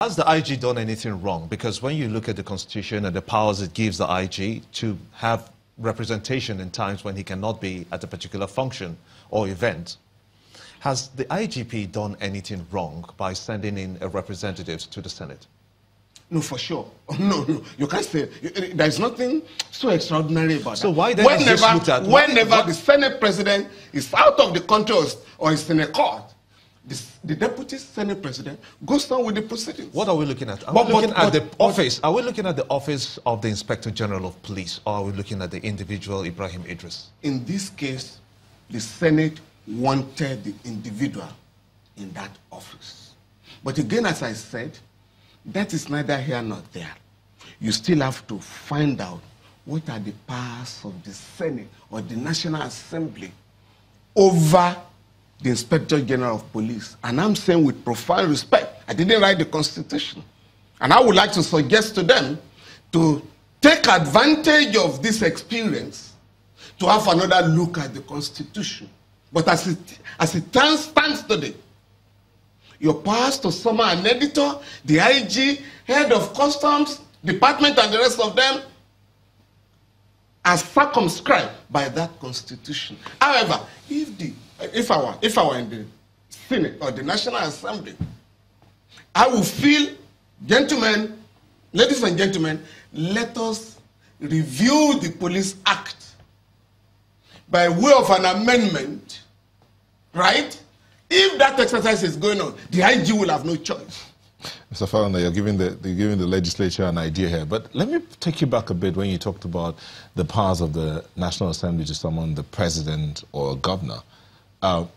Has the IG done anything wrong? Because when you look at the Constitution and the powers it gives the IG to have representation in times when he cannot be at a particular function or event, has the IGP done anything wrong by sending in a representative to the Senate? No, for sure. No. You can't say. There's nothing so extraordinary about that. So why then whenever the Senate president is out of the country or is in a court, the deputy Senate president goes on with the proceedings. What are we looking at? Are we looking at the office of the Inspector General of Police, or are we looking at the individual Ibrahim Idris? In this case, the Senate wanted the individual in that office. But again, as I said, that is neither here nor there. You still have to find out what are the powers of the Senate or the National Assembly over the Inspector General of Police. And I'm saying with profound respect, I didn't write the Constitution. And I would like to suggest to them to take advantage of this experience to have another look at the Constitution. But as it stands today, your powers to summon an editor, the IG, head of customs, department, and the rest of them are circumscribed by that Constitution. However, if I were in the Senate or the National Assembly, I would feel, gentlemen, ladies and gentlemen, let us review the Police Act by way of an amendment, right? If that exercise is going on, the IG will have no choice. Mr. Falana, you're giving the legislature an idea here. But let me take you back a bit when you talked about the powers of the National Assembly to summon the president or a governor. At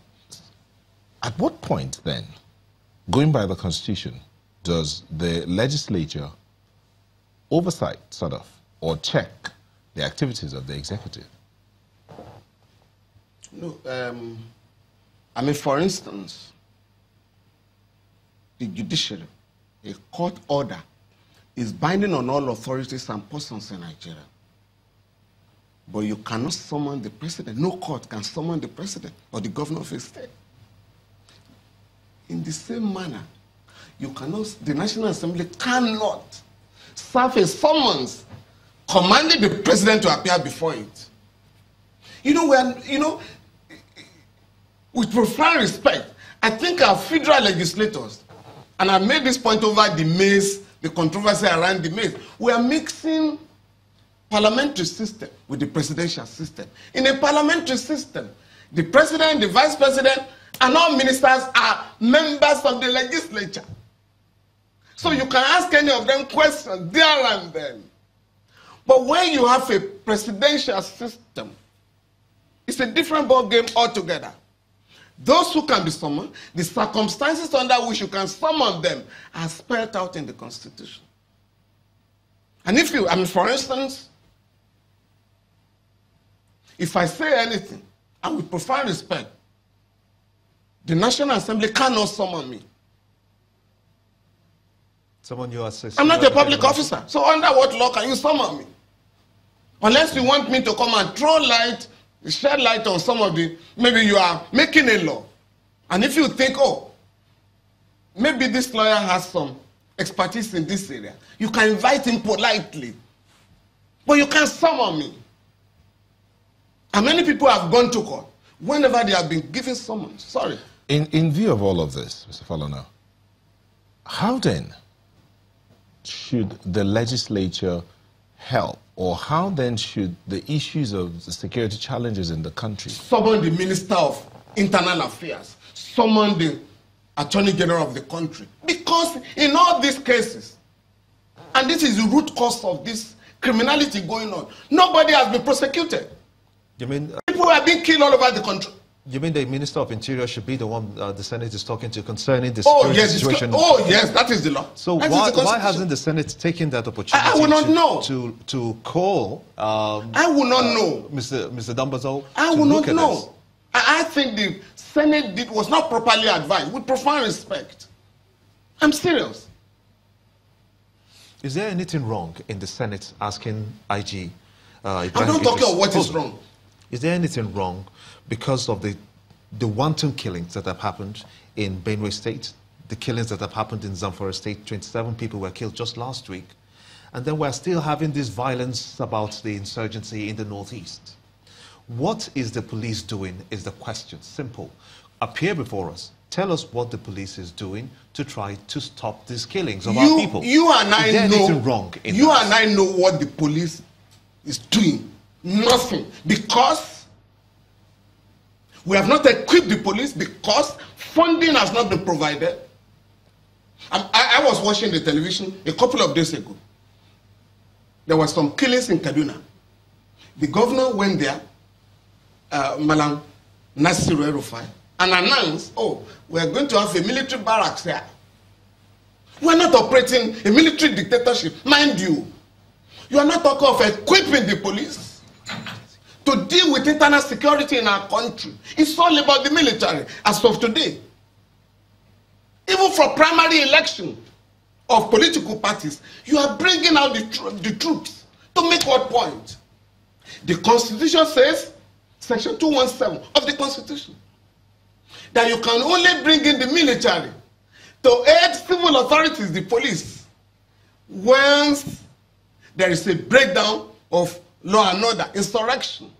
what point then, going by the Constitution, does the legislature oversight, sort of, or check the activities of the executive? No, I mean, for instance, the judiciary, a court order, is binding on all authorities and persons in Nigeria. But you cannot summon the president. No court can summon the president or the governor of a state. In the same manner, the National Assembly cannot serve a summons commanding the president to appear before it. With profound respect, I think our federal legislators, and I've made this point over the maze, the controversy around the maze, we are mixing parliamentary system with the presidential system. In a parliamentary system, the president, the vice president, and all ministers are members of the legislature. So you can ask any of them questions there and then. But when you have a presidential system, it's a different ballgame altogether. Those who can be summoned, the circumstances under which you can summon them are spelled out in the Constitution. And for instance, if I say anything, and with profound respect, the National Assembly cannot summon me. Someone you are I'm not a public officer. So under what law can you summon me? Unless you want me to come and shed light on some of maybe you are making a law. And if you think, oh, maybe this lawyer has some expertise in this area, you can invite him politely. But you can't summon me. And many people have gone to court whenever they have been given summons. Sorry. In view of all of this, Mr. Falana, how then should the legislature help? Or how then should the issues of the security challenges in the country? Summon the Minister of Internal Affairs. Summon the Attorney General of the country. Because in all these cases, and this is the root cause of this criminality going on, nobody has been prosecuted. You mean people are being killed all over the country. You mean the Minister of Interior should be the one the Senate is talking to concerning the security situation? Yes, that is the law. So why hasn't the Senate taken that opportunity I will not know. to call I will not know. Mr. Dambazo? I will not know. I think the Senate was not properly advised, with profound respect. I'm serious. Is there anything wrong in the Senate asking IG I'm not talking of what is wrong. Is there anything wrong because of the wanton killings that have happened in Benue State, the killings that have happened in Zamfara State. 27 people were killed just last week. And then we're still having this violence about the insurgency in the northeast. What is the police doing is the question. Simple. Appear before us. Tell us what the police is doing to try to stop these killings of our people. You and I know. Anything wrong in you that? and I know what the police is doing. Nothing. Because we have not equipped the police, because funding has not been provided. I was watching the television a couple of days ago. There were some killings in Kaduna. The governor went there, Malam Nasiru El-Rufai, and announced, oh, we are going to have a military barracks here. We are not operating a military dictatorship. Mind you, you are not talking of equipping the police to deal with internal security in our country. It's all about the military as of today. Even for primary election of political parties, you are bringing out the troops to make what point? The Constitution says, Section 217 of the Constitution, that you can only bring in the military to aid civil authorities, the police, once there is a breakdown of law and order, insurrection.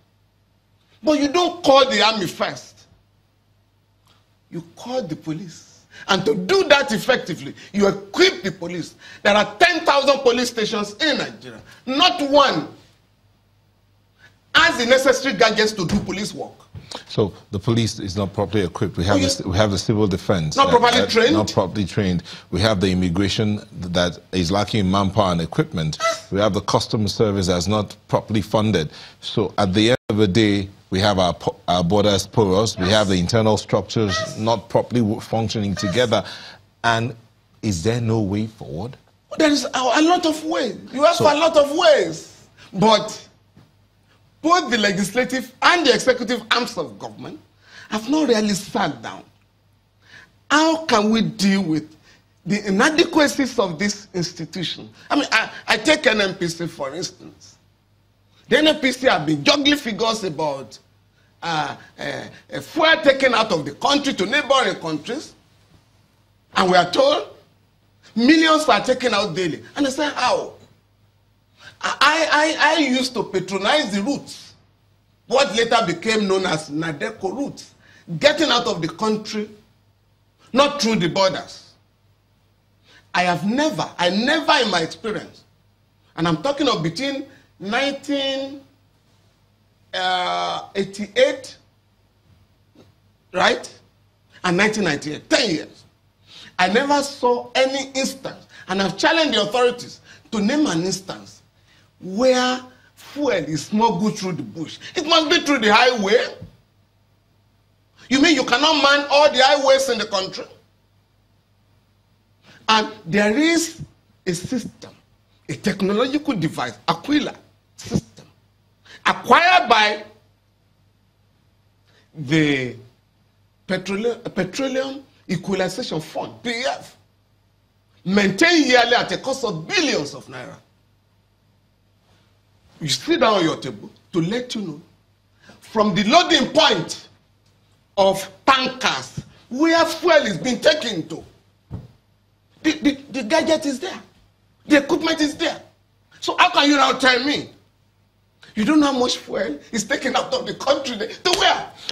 But you don't call the army first. You call the police. And to do that effectively, you equip the police. There are 10,000 police stations in Nigeria. Not one has the necessary gadgets to do police work. So the police is not properly equipped. We have, we have the civil defense. Not properly trained. Not properly trained. We have the immigration that is lacking in manpower and equipment. We have the customs service that's not properly funded. So at the end of the day, we have our borders porous. We have the internal structures not properly functioning together. And is there no way forward? There is a lot of ways. You have a lot of ways. But both the legislative and the executive arms of government have not really sat down. How can we deal with the inadequacies of this institution? I mean, I take NNPC, for instance. The NNPC have been juggling figures about fuel taken out of the country to neighboring countries. And we are told millions are taken out daily. And they say, how? I used to patronize the routes, what later became known as Nadeco routes, getting out of the country, not through the borders. I never in my experience, and I'm talking of between 1988, right, and 1998, 10 years. I never saw any instance, and I've challenged the authorities to name an instance where fuel is smuggled through the bush. It must be through the highway. You mean you cannot man all the highways in the country? And there is a system, a technological device, Aquila system, acquired by the Petroleum Equalization Fund, PEF, maintained yearly at a cost of billions of naira. You sit down on your table to let you know from the loading point of tankers where fuel is being taken to. The gadget is there. The equipment is there. So how can you now tell me you don't know how much fuel is taken out of the country to where?